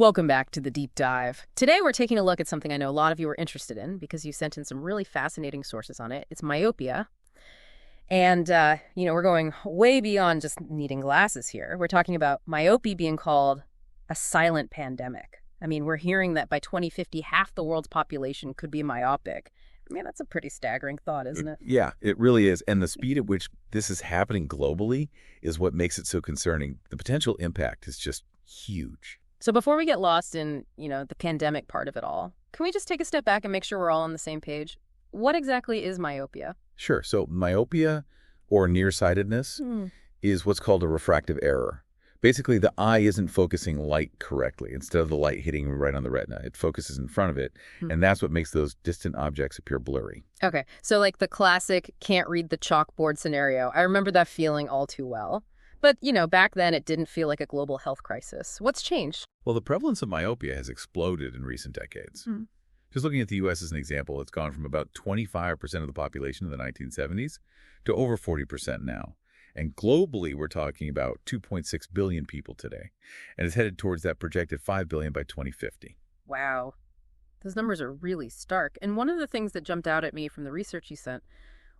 Welcome back to the Deep Dive. Today we're taking a look at something I know a lot of you are interested in because you sent in some really fascinating sources on it. It's myopia. And, we're going way beyond just needing glasses here. We're talking about myopia being called a silent pandemic. I mean, we're hearing that by 2050, half the world's population could be myopic. I mean, that's a pretty staggering thought, isn't it? Yeah, it really is. And the speed at which this is happening globally is what makes it so concerning. The potential impact is just huge. So before we get lost in, the pandemic part of it all, can we just take a step back and make sure we're all on the same page? What exactly is myopia? Sure. So myopia, or nearsightedness, is what's called a refractive error. Basically, the eye isn't focusing light correctly. Instead of the light hitting right on the retina, it focuses in front of it, and that's what makes those distant objects appear blurry. Okay, so like the classic can't read the chalkboard scenario. I remember that feeling all too well. But, back then it didn't feel like a global health crisis. What's changed? Well, the prevalence of myopia has exploded in recent decades. Just looking at the U.S. as an example, it's gone from about 25% of the population in the 1970s to over 40% now. And globally, we're talking about 2.6 billion people today. And it's headed towards that projected 5 billion by 2050. Wow. Those numbers are really stark. And one of the things that jumped out at me from the research you sent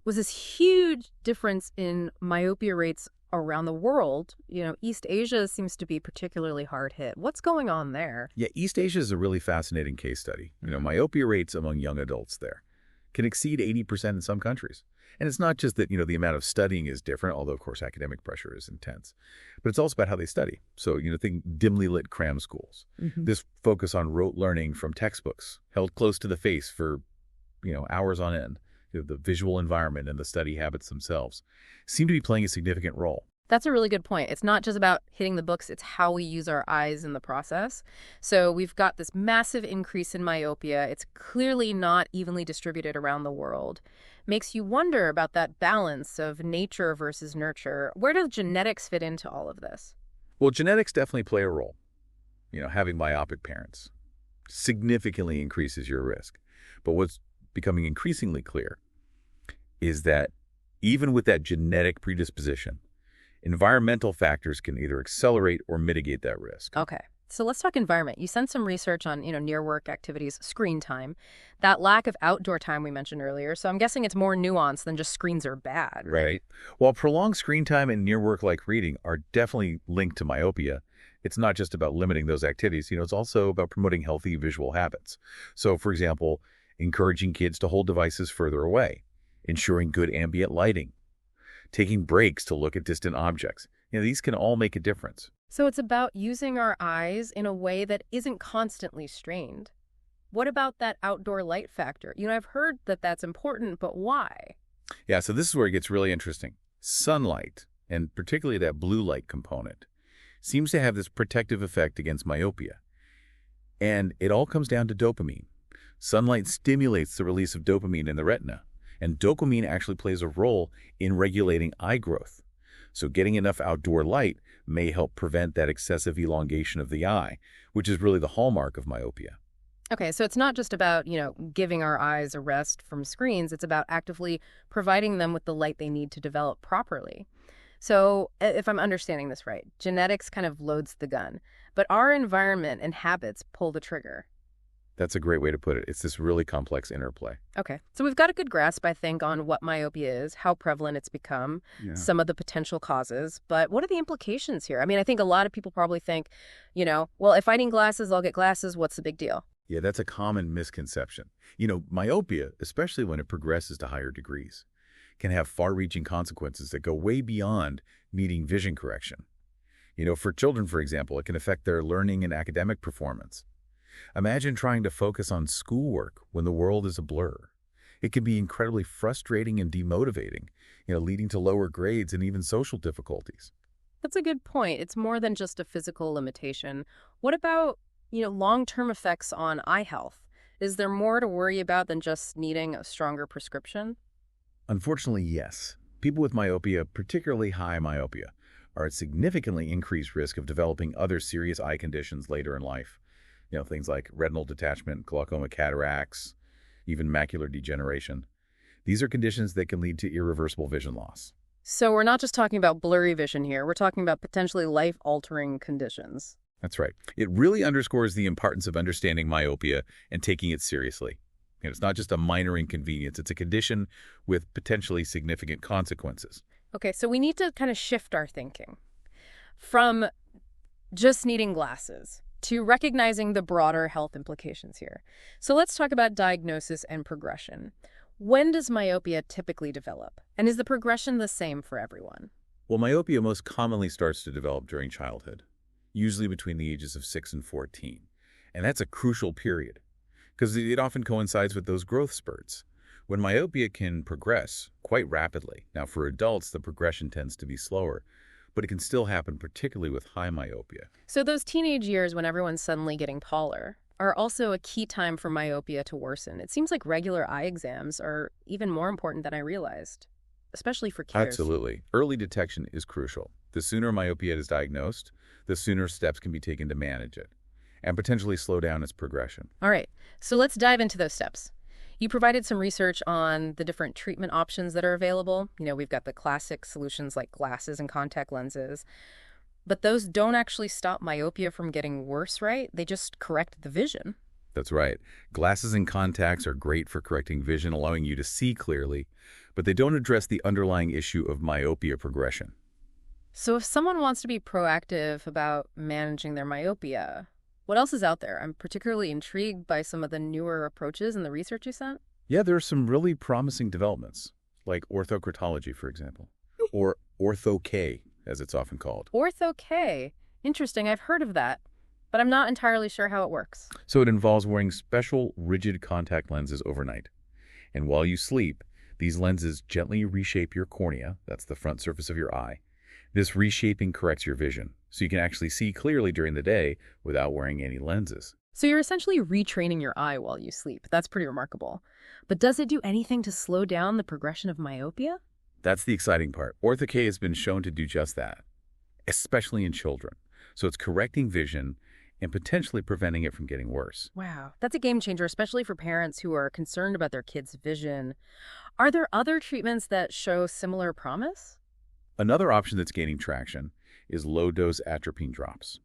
was this huge difference in myopia rates around the world. East Asia seems to be particularly hard hit. What's going on there? Yeah, East Asia is a really fascinating case study. Myopia rates among young adults there can exceed 80% in some countries. And it's not just that, the amount of studying is different, although, of course, academic pressure is intense. But it's also about how they study. So, think dimly lit cram schools. This focus on rote learning from textbooks, held close to the face for, hours on end. The visual environment and the study habits themselves seem to be playing a significant role. That's a really good point. It's not just about hitting the books, it's how we use our eyes in the process. So we've got this massive increase in myopia. It's clearly not evenly distributed around the world. Makes you wonder about that balance of nature versus nurture. Where does genetics fit into all of this? Well, genetics definitely play a role. Having myopic parents significantly increases your risk. But what's becoming increasingly clear is that even with that genetic predisposition, environmental factors can either accelerate or mitigate that risk. Okay, so let's talk environment. You sent some research on, near work activities, screen time, that lack of outdoor time we mentioned earlier. So I'm guessing it's more nuanced than just screens are bad. Right. While prolonged screen time and near work like reading are definitely linked to myopia, it's not just about limiting those activities. It's also about promoting healthy visual habits. So, for example, encouraging kids to hold devices further away, ensuring good ambient lighting, taking breaks to look at distant objects. These can all make a difference. So it's about using our eyes in a way that isn't constantly strained. What about that outdoor light factor? I've heard that that's important, but why? Yeah, so this is where it gets really interesting. Sunlight, and particularly that blue light component, seems to have this protective effect against myopia. And it all comes down to dopamine. Sunlight stimulates the release of dopamine in the retina, and dopamine actually plays a role in regulating eye growth. So getting enough outdoor light may help prevent that excessive elongation of the eye, which is really the hallmark of myopia. Okay, so it's not just about, giving our eyes a rest from screens. It's about actively providing them with the light they need to develop properly. So if I'm understanding this right, genetics kind of loads the gun, but our environment and habits pull the trigger. That's a great way to put it. It's this really complex interplay. Okay. So we've got a good grasp, I think, on what myopia is, how prevalent it's become, some of the potential causes. But what are the implications here? I mean, I think a lot of people probably think, well, if I need glasses, I'll get glasses. What's the big deal? Yeah, that's a common misconception. Myopia, especially when it progresses to higher degrees, can have far-reaching consequences that go way beyond needing vision correction. For children, for example, it can affect their learning and academic performance. Imagine trying to focus on schoolwork when the world is a blur. It can be incredibly frustrating and demotivating, leading to lower grades and even social difficulties. That's a good point. It's more than just a physical limitation. What about, long-term effects on eye health? Is there more to worry about than just needing a stronger prescription? Unfortunately, yes. People with myopia, particularly high myopia, are at significantly increased risk of developing other serious eye conditions later in life. Things like retinal detachment, glaucoma, cataracts, even macular degeneration. These are conditions that can lead to irreversible vision loss. So we're not just talking about blurry vision here. We're talking about potentially life-altering conditions. That's right. It really underscores the importance of understanding myopia and taking it seriously. It's not just a minor inconvenience, it's a condition with potentially significant consequences. Okay, so we need to kind of shift our thinking from just needing glasses to recognizing the broader health implications here. So let's talk about diagnosis and progression. When does myopia typically develop? And is the progression the same for everyone? Well, myopia most commonly starts to develop during childhood, usually between the ages of 6 and 14. And that's a crucial period because it often coincides with those growth spurts when myopia can progress quite rapidly. Now, for adults, the progression tends to be slower, but it can still happen, particularly with high myopia. So those teenage years when everyone's suddenly getting taller are also a key time for myopia to worsen. It seems like regular eye exams are even more important than I realized, especially for kids. Absolutely. Early detection is crucial. The sooner myopia is diagnosed, the sooner steps can be taken to manage it and potentially slow down its progression. All right, so let's dive into those steps. You provided some research on the different treatment options that are available. We've got the classic solutions like glasses and contact lenses, but those don't actually stop myopia from getting worse, right? They just correct the vision. That's right. Glasses and contacts are great for correcting vision, allowing you to see clearly, but they don't address the underlying issue of myopia progression. So if someone wants to be proactive about managing their myopia, what else is out there? I'm particularly intrigued by some of the newer approaches in the research you sent. Yeah, there are some really promising developments, like orthocretology, for example, or ortho-K, as it's often called. Ortho-K. Interesting. I've heard of that, but I'm not entirely sure how it works. So it involves wearing special rigid contact lenses overnight. And while you sleep, these lenses gently reshape your cornea, that's the front surface of your eye. This reshaping corrects your vision, so you can actually see clearly during the day without wearing any lenses. So you're essentially retraining your eye while you sleep. That's pretty remarkable. But does it do anything to slow down the progression of myopia? That's the exciting part. Ortho-K has been shown to do just that, especially in children. So it's correcting vision and potentially preventing it from getting worse. Wow, that's a game changer, especially for parents who are concerned about their kids' vision. Are there other treatments that show similar promise? Another option that's gaining traction is low-dose atropine drops.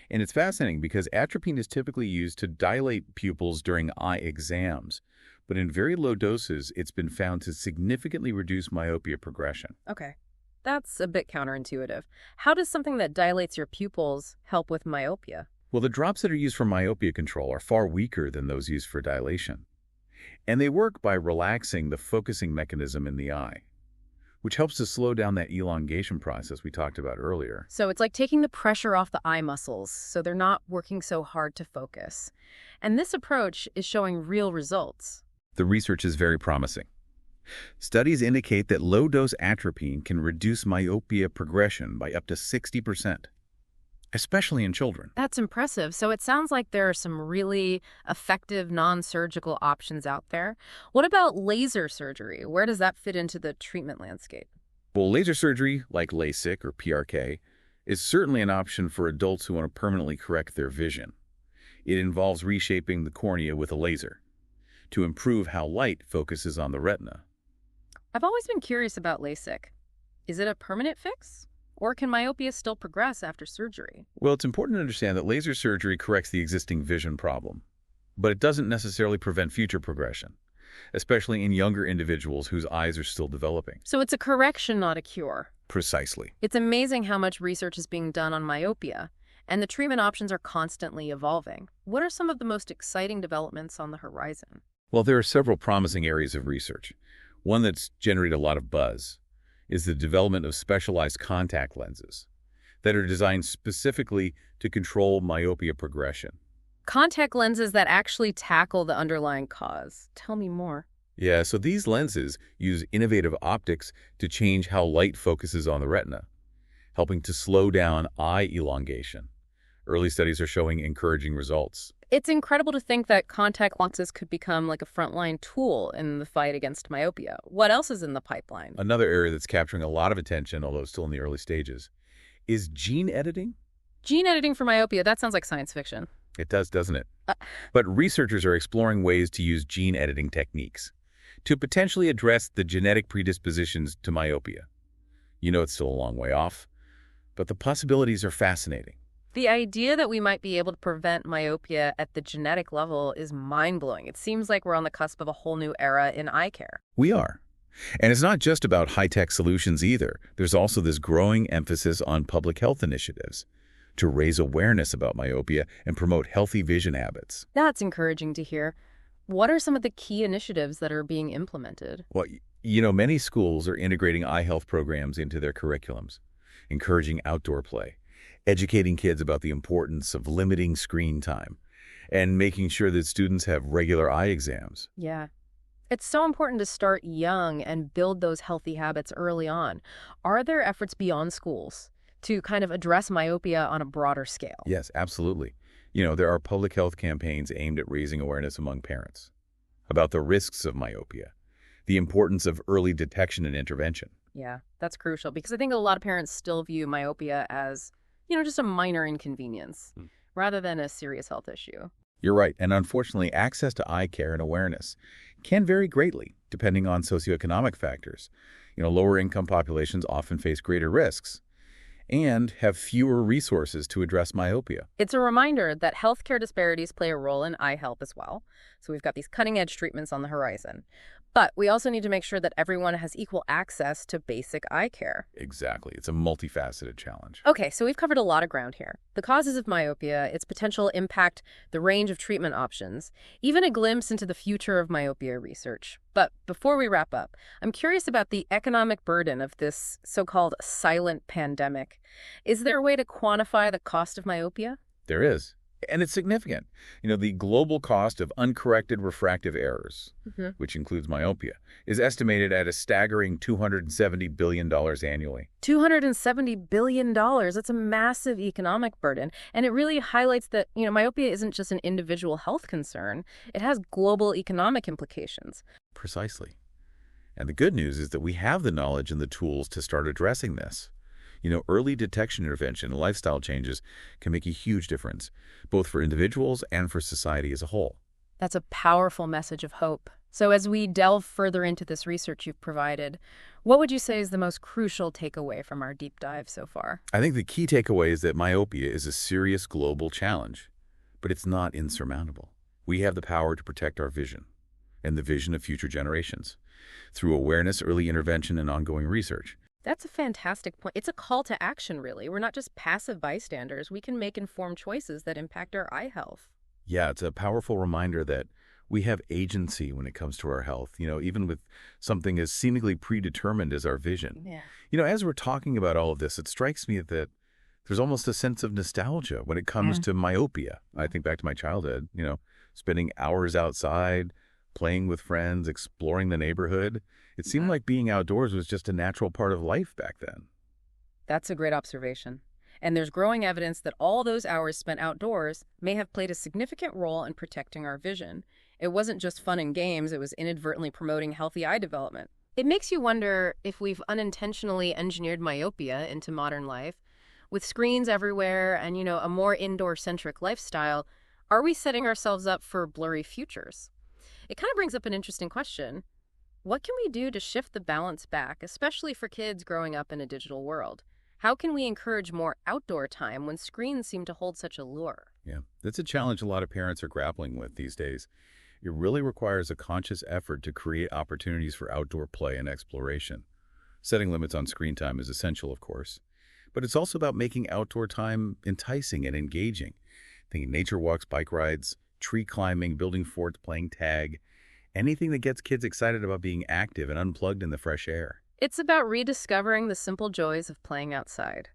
And it's fascinating because atropine is typically used to dilate pupils during eye exams. But in very low doses, it's been found to significantly reduce myopia progression. Okay, that's a bit counterintuitive. How does something that dilates your pupils help with myopia? Well, the drops that are used for myopia control are far weaker than those used for dilation. And they work by relaxing the focusing mechanism in the eye, which helps to slow down that elongation process we talked about earlier. So it's like taking the pressure off the eye muscles so they're not working so hard to focus. And this approach is showing real results. The research is very promising. Studies indicate that low-dose atropine can reduce myopia progression by up to 60%, especially in children. That's impressive. So it sounds like there are some really effective non-surgical options out there. What about laser surgery? Where does that fit into the treatment landscape? Well, laser surgery, like LASIK or PRK, is certainly an option for adults who want to permanently correct their vision. It involves reshaping the cornea with a laser to improve how light focuses on the retina. I've always been curious about LASIK. Is it a permanent fix? Or can myopia still progress after surgery? Well, it's important to understand that laser surgery corrects the existing vision problem, but it doesn't necessarily prevent future progression, especially in younger individuals whose eyes are still developing. So it's a correction, not a cure. Precisely. It's amazing how much research is being done on myopia, and the treatment options are constantly evolving. What are some of the most exciting developments on the horizon? Well, there are several promising areas of research. One that's generated a lot of buzz is the development of specialized contact lenses that are designed specifically to control myopia progression. Contact lenses that actually tackle the underlying cause. Tell me more. Yeah, so these lenses use innovative optics to change how light focuses on the retina, helping to slow down eye elongation. Early studies are showing encouraging results. It's incredible to think that contact lenses could become like a frontline tool in the fight against myopia. What else is in the pipeline? Another area that's capturing a lot of attention, although still in the early stages, is gene editing. Gene editing for myopia, that sounds like science fiction. It does, doesn't it? But researchers are exploring ways to use gene editing techniques to potentially address the genetic predispositions to myopia. It's still a long way off, but the possibilities are fascinating. The idea that we might be able to prevent myopia at the genetic level is mind-blowing. It seems like we're on the cusp of a whole new era in eye care. We are. And it's not just about high-tech solutions either. There's also this growing emphasis on public health initiatives to raise awareness about myopia and promote healthy vision habits. That's encouraging to hear. What are some of the key initiatives that are being implemented? Well, many schools are integrating eye health programs into their curriculums, encouraging outdoor play, educating kids about the importance of limiting screen time, and making sure that students have regular eye exams. Yeah. It's so important to start young and build those healthy habits early on. Are there efforts beyond schools to kind of address myopia on a broader scale? Yes, absolutely. There are public health campaigns aimed at raising awareness among parents about the risks of myopia, the importance of early detection and intervention. Yeah, that's crucial because I think a lot of parents still view myopia as, just a minor inconvenience rather than a serious health issue. You're right, and unfortunately, access to eye care and awareness can vary greatly depending on socioeconomic factors. Lower income populations often face greater risks and have fewer resources to address myopia. It's a reminder that healthcare disparities play a role in eye health as well. So we've got these cutting-edge treatments on the horizon. But we also need to make sure that everyone has equal access to basic eye care. Exactly. It's a multifaceted challenge. Okay, so we've covered a lot of ground here. The causes of myopia, its potential impact, the range of treatment options, even a glimpse into the future of myopia research. But before we wrap up, I'm curious about the economic burden of this so-called silent pandemic. Is there a way to quantify the cost of myopia? There is. And it's significant. The global cost of uncorrected refractive errors, which includes myopia, is estimated at a staggering $270 billion annually. $270 billion. That's a massive economic burden. And it really highlights that, myopia isn't just an individual health concern. It has global economic implications. Precisely. And the good news is that we have the knowledge and the tools to start addressing this. Early detection intervention and lifestyle changes can make a huge difference, both for individuals and for society as a whole. That's a powerful message of hope. So as we delve further into this research you've provided, what would you say is the most crucial takeaway from our deep dive so far? I think the key takeaway is that myopia is a serious global challenge, but it's not insurmountable. We have the power to protect our vision and the vision of future generations through awareness, early intervention, and ongoing research. That's a fantastic point. It's a call to action, really. We're not just passive bystanders. We can make informed choices that impact our eye health. Yeah, it's a powerful reminder that we have agency when it comes to our health, even with something as seemingly predetermined as our vision. Yeah. As we're talking about all of this, it strikes me that there's almost a sense of nostalgia when it comes to myopia. I think back to my childhood, spending hours outside, playing with friends, exploring the neighborhood. It seemed like being outdoors was just a natural part of life back then. That's a great observation. And there's growing evidence that all those hours spent outdoors may have played a significant role in protecting our vision. It wasn't just fun and games, it was inadvertently promoting healthy eye development. It makes you wonder if we've unintentionally engineered myopia into modern life. With screens everywhere and, a more indoor-centric lifestyle, are we setting ourselves up for blurry futures? It kind of brings up an interesting question. What can we do to shift the balance back, especially for kids growing up in a digital world? How can we encourage more outdoor time when screens seem to hold such a lure? Yeah, that's a challenge a lot of parents are grappling with these days. It really requires a conscious effort to create opportunities for outdoor play and exploration. Setting limits on screen time is essential, of course, but it's also about making outdoor time enticing and engaging. Thinking nature walks, bike rides, tree climbing, building forts, playing tag, anything that gets kids excited about being active and unplugged in the fresh air. It's about rediscovering the simple joys of playing outside.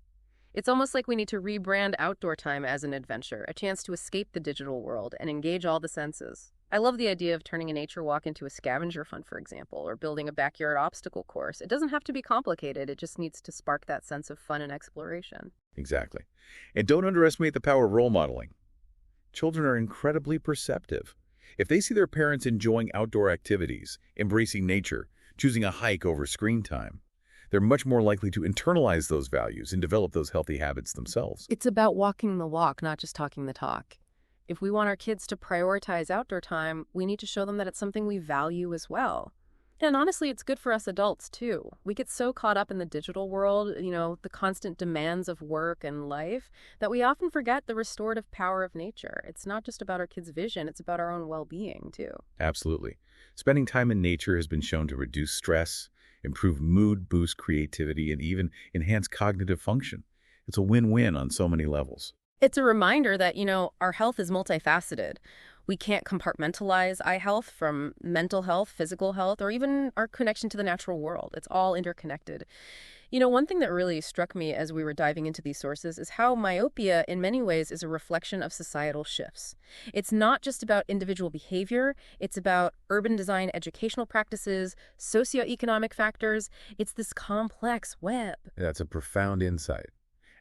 It's almost like we need to rebrand outdoor time as an adventure, a chance to escape the digital world and engage all the senses. I love the idea of turning a nature walk into a scavenger hunt, for example, or building a backyard obstacle course. It doesn't have to be complicated. It just needs to spark that sense of fun and exploration. Exactly. And don't underestimate the power of role modeling. Children are incredibly perceptive. If they see their parents enjoying outdoor activities, embracing nature, choosing a hike over screen time, they're much more likely to internalize those values and develop those healthy habits themselves. It's about walking the walk, not just talking the talk. If we want our kids to prioritize outdoor time, we need to show them that it's something we value as well. And honestly, it's good for us adults too. We get so caught up in the digital world, the constant demands of work and life, that we often forget the restorative power of nature. It's not just about our kids' vision, it's about our own well-being too. Absolutely. Spending time in nature has been shown to reduce stress, improve mood, boost creativity, and even enhance cognitive function. It's a win-win on so many levels. It's a reminder that, our health is multifaceted. We can't compartmentalize eye health from mental health, physical health, or even our connection to the natural world. It's all interconnected. One thing that really struck me as we were diving into these sources is how myopia, in many ways, is a reflection of societal shifts. It's not just about individual behavior, it's about urban design educational practices, socioeconomic factors. It's this complex web. That's a profound insight,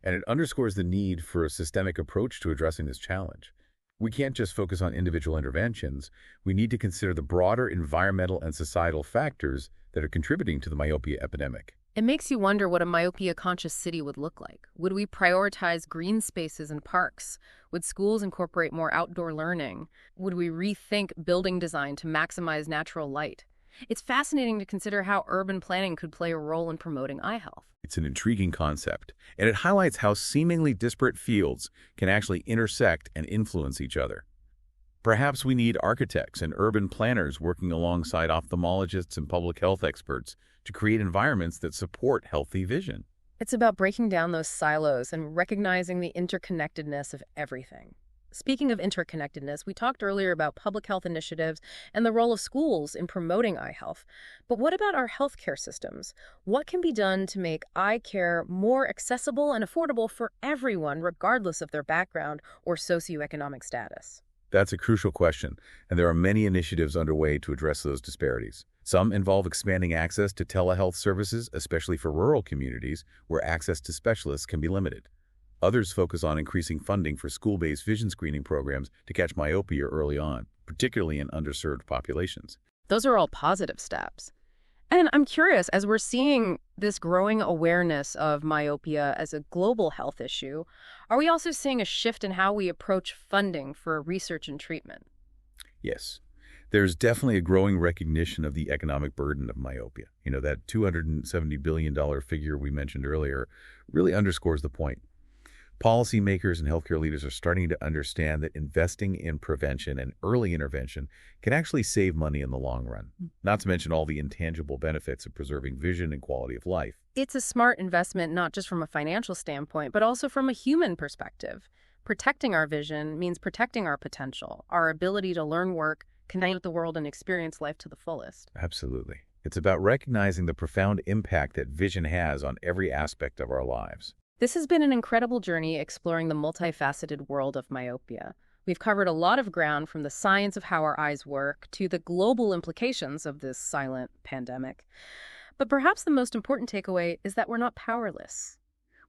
and it underscores the need for a systemic approach to addressing this challenge. We can't just focus on individual interventions. We need to consider the broader environmental and societal factors that are contributing to the myopia epidemic. It makes you wonder what a myopia-conscious city would look like. Would we prioritize green spaces and parks? Would schools incorporate more outdoor learning? Would we rethink building design to maximize natural light? It's fascinating to consider how urban planning could play a role in promoting eye health. It's an intriguing concept, and it highlights how seemingly disparate fields can actually intersect and influence each other. Perhaps we need architects and urban planners working alongside ophthalmologists and public health experts to create environments that support healthy vision. It's about breaking down those silos and recognizing the interconnectedness of everything. Speaking of interconnectedness, we talked earlier about public health initiatives and the role of schools in promoting eye health. But what about our healthcare systems? What can be done to make eye care more accessible and affordable for everyone, regardless of their background or socioeconomic status? That's a crucial question, and there are many initiatives underway to address those disparities. Some involve expanding access to telehealth services, especially for rural communities where access to specialists can be limited. Others focus on increasing funding for school-based vision screening programs to catch myopia early on, particularly in underserved populations. Those are all positive steps. And I'm curious, as we're seeing this growing awareness of myopia as a global health issue, are we also seeing a shift in how we approach funding for research and treatment? Yes, there's definitely a growing recognition of the economic burden of myopia. That $270 billion figure we mentioned earlier really underscores the point. Policymakers and healthcare leaders are starting to understand that investing in prevention and early intervention can actually save money in the long run, not to mention all the intangible benefits of preserving vision and quality of life. It's a smart investment, not just from a financial standpoint, but also from a human perspective. Protecting our vision means protecting our potential, our ability to learn, work, connect with the world, and experience life to the fullest. Absolutely. It's about recognizing the profound impact that vision has on every aspect of our lives. This has been an incredible journey exploring the multifaceted world of myopia. We've covered a lot of ground, from the science of how our eyes work to the global implications of this silent pandemic. But perhaps the most important takeaway is that we're not powerless.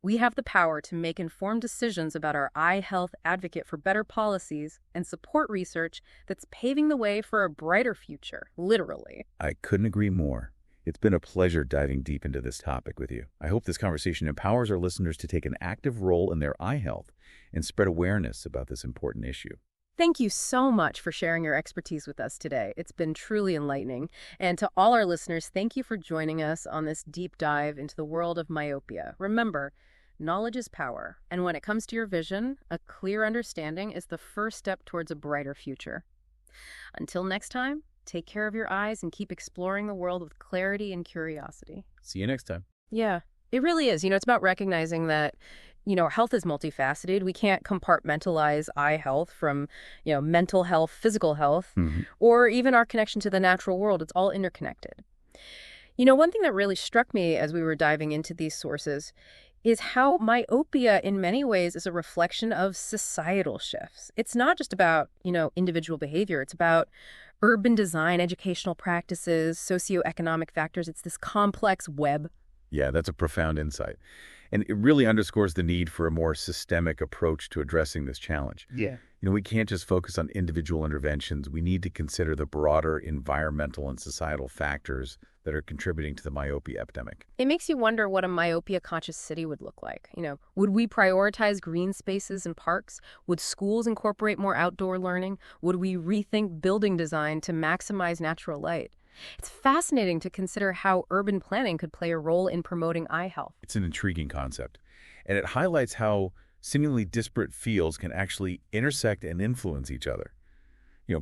We have the power to make informed decisions about our eye health, advocate for better policies, and support research that's paving the way for a brighter future, literally. I couldn't agree more. It's been a pleasure diving deep into this topic with you. I hope this conversation empowers our listeners to take an active role in their eye health and spread awareness about this important issue. Thank you so much for sharing your expertise with us today. It's been truly enlightening. And to all our listeners, thank you for joining us on this deep dive into the world of myopia. Remember, knowledge is power. And when it comes to your vision, a clear understanding is the first step towards a brighter future. Until next time, take care of your eyes and keep exploring the world with clarity and curiosity. See you next time. Yeah, it really is. It's about recognizing that, our health is multifaceted. We can't compartmentalize eye health from, mental health, physical health, or even our connection to the natural world. It's all interconnected. One thing that really struck me as we were diving into these sources is how myopia in many ways is a reflection of societal shifts. It's not just about, individual behavior. It's about urban design, educational practices, socioeconomic factors. It's this complex web. Yeah, that's a profound insight. And it really underscores the need for a more systemic approach to addressing this challenge. Yeah. We can't just focus on individual interventions. We need to consider the broader environmental and societal factors that are contributing to the myopia epidemic. It makes you wonder what a myopia-conscious city would look like. Would we prioritize green spaces and parks? Would schools incorporate more outdoor learning? Would we rethink building design to maximize natural light? It's fascinating to consider how urban planning could play a role in promoting eye health. It's an intriguing concept, and it highlights how seemingly disparate fields can actually intersect and influence each other.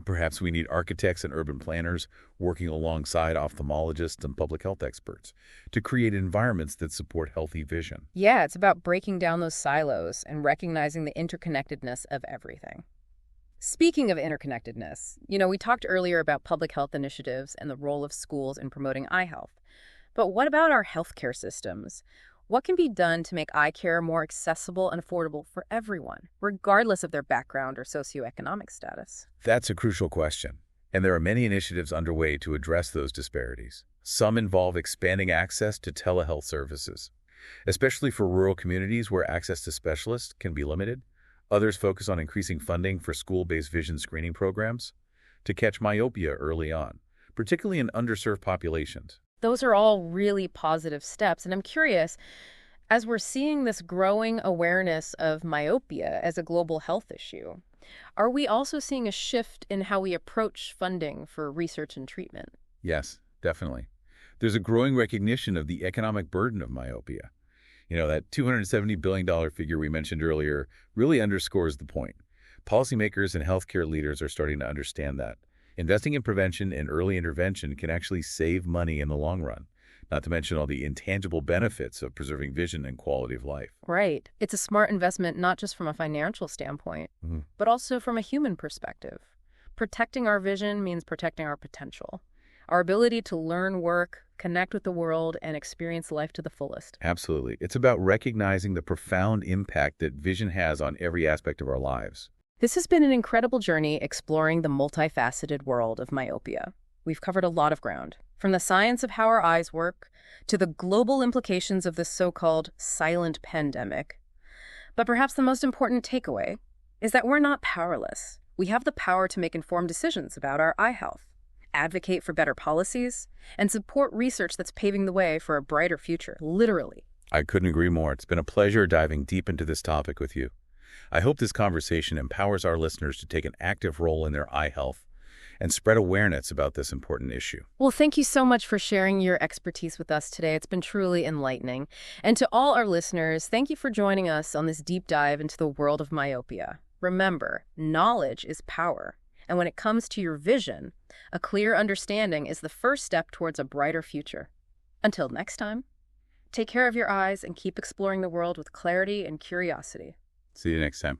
Perhaps we need architects and urban planners working alongside ophthalmologists and public health experts to create environments that support healthy vision. Yeah, it's about breaking down those silos and recognizing the interconnectedness of everything. Speaking of interconnectedness, we talked earlier about public health initiatives and the role of schools in promoting eye health. But what about our healthcare systems? What can be done to make eye care more accessible and affordable for everyone, regardless of their background or socioeconomic status? That's a crucial question, and there are many initiatives underway to address those disparities. Some involve expanding access to telehealth services, especially for rural communities where access to specialists can be limited. Others focus on increasing funding for school-based vision screening programs to catch myopia early on, particularly in underserved populations. Those are all really positive steps, and I'm curious, as we're seeing this growing awareness of myopia as a global health issue, are we also seeing a shift in how we approach funding for research and treatment? Yes, definitely. There's a growing recognition of the economic burden of myopia. That $270 billion figure we mentioned earlier really underscores the point. Policymakers and healthcare leaders are starting to understand that. Investing in prevention and early intervention can actually save money in the long run, not to mention all the intangible benefits of preserving vision and quality of life. Right. It's a smart investment not just from a financial standpoint, but also from a human perspective. Protecting our vision means protecting our potential, our ability to learn, work, connect with the world, and experience life to the fullest. Absolutely. It's about recognizing the profound impact that vision has on every aspect of our lives. This has been an incredible journey exploring the multifaceted world of myopia. We've covered a lot of ground, from the science of how our eyes work to the global implications of this so-called silent pandemic. But perhaps the most important takeaway is that we're not powerless. We have the power to make informed decisions about our eye health, advocate for better policies, and support research that's paving the way for a brighter future, literally. I couldn't agree more. It's been a pleasure diving deep into this topic with you. I hope this conversation empowers our listeners to take an active role in their eye health and spread awareness about this important issue. Well, thank you so much for sharing your expertise with us today. It's been truly enlightening. And to all our listeners, thank you for joining us on this deep dive into the world of myopia. Remember, knowledge is power. And when it comes to your vision, a clear understanding is the first step towards a brighter future. Until next time, take care of your eyes and keep exploring the world with clarity and curiosity. See you next time.